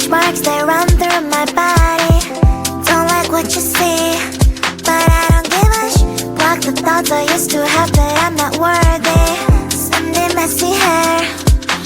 stretch marks that run through my body. Don't like what you see, but I don't give a block the thoughts I used to have that I'm not worthy. Someday messy hair,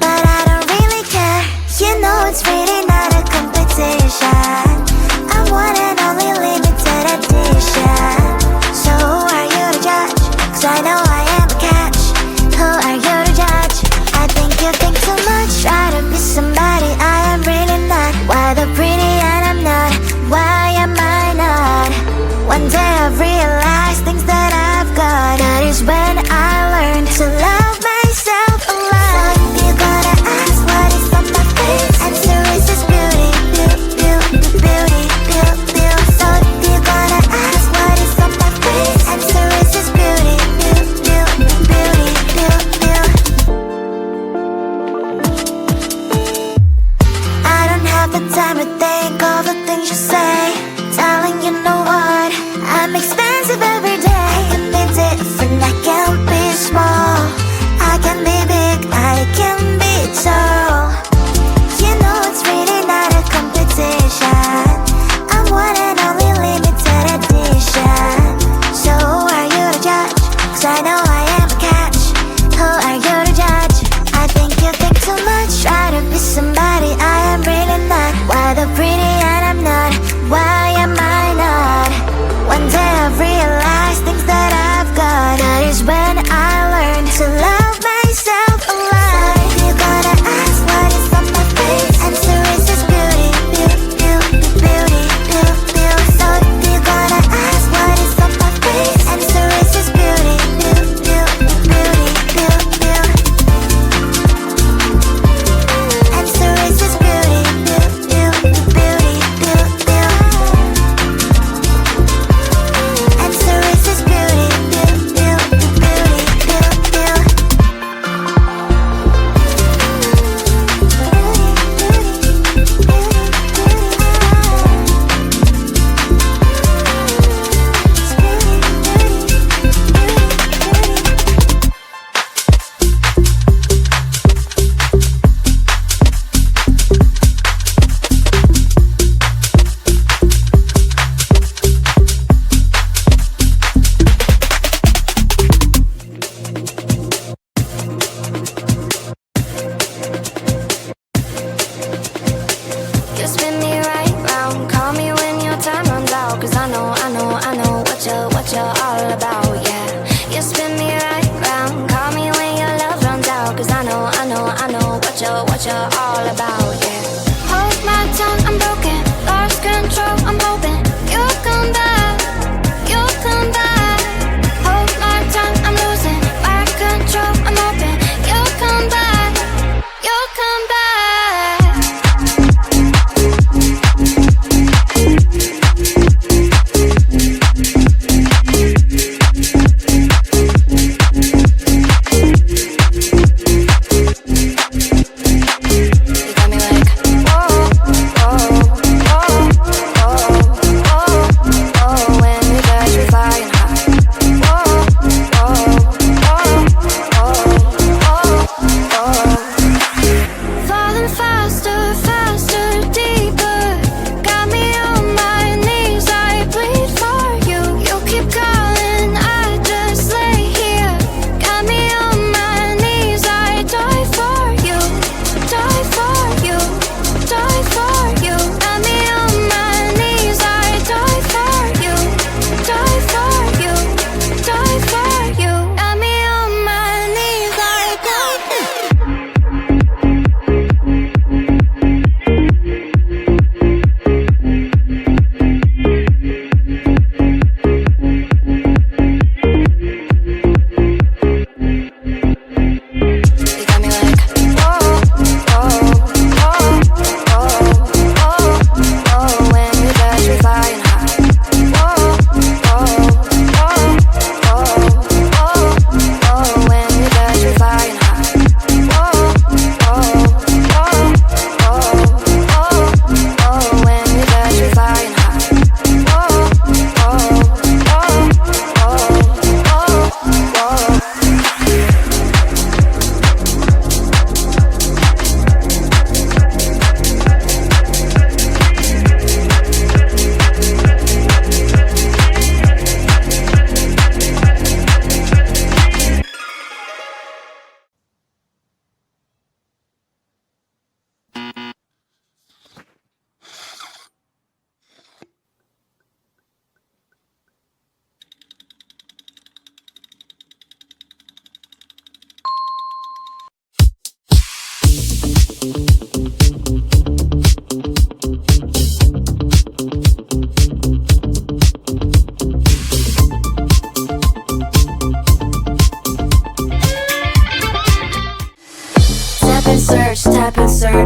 but I don't really care. You know it's really not a competition. I'm one and only limited edition. So who are you to judge? 'Cause I know I am a catch. Who are you to judge? I think you think too much. Try to be somebody I am really not. Why the pretty and I'm not? Why am I not? One day I've realized things that I've got. That is when I learned to love myself a lot. So you're gonna ask what is on my face. Answer is this beauty, beauty, beauty, beauty. So you're gonna ask what is on my face. Answer is this beauty, beauty, beauty, beauty. I don't have the time to think all the things you say. Darling, you know what? I'm expensive every day. I can be different, I can be small. I can be big, I can be tall. You know it's really not a competition. I'm one and only limited edition. So who are you to judge? 'Cause I know I am a catch. Who are you to judge? I think you think too much. Try to be somebody I am really not. Why the pretty and I'm not? Why am I not? One day I've realized things that I've got. That is when I learned to love myself a lot. So if you're gonna ask what is on my face, answer is this beauty, beauty, beauty, beauty. So if you're gonna ask what is on my face, answer is this beauty, beauty, beauty, beauty. Answer is this beauty, beauty, beauty, beauty. Answer is this beauty, beauty, beauty, beauty. You spin me right round, call me when your time runs out. 'Cause I know what you're all about, yeah. You spin me right round, call me when your love runs out. 'Cause I know what you're all about, yeah. Hold my tongue, I'm broken, lost control, I'm hoping you'll come back, you'll come back. Hold my tongue, I'm losing my control, I'm hoping you'll come back, you'll come back. You got me like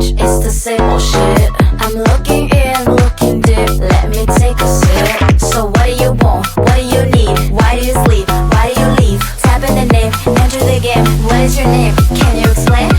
search, it's the same old shit. I'm looking in, looking deep, let me take a sip. So what do you want? What do you need? Why do you sleep? Why do you leave? Type in the name, enter the game. What is your name? Can you explain?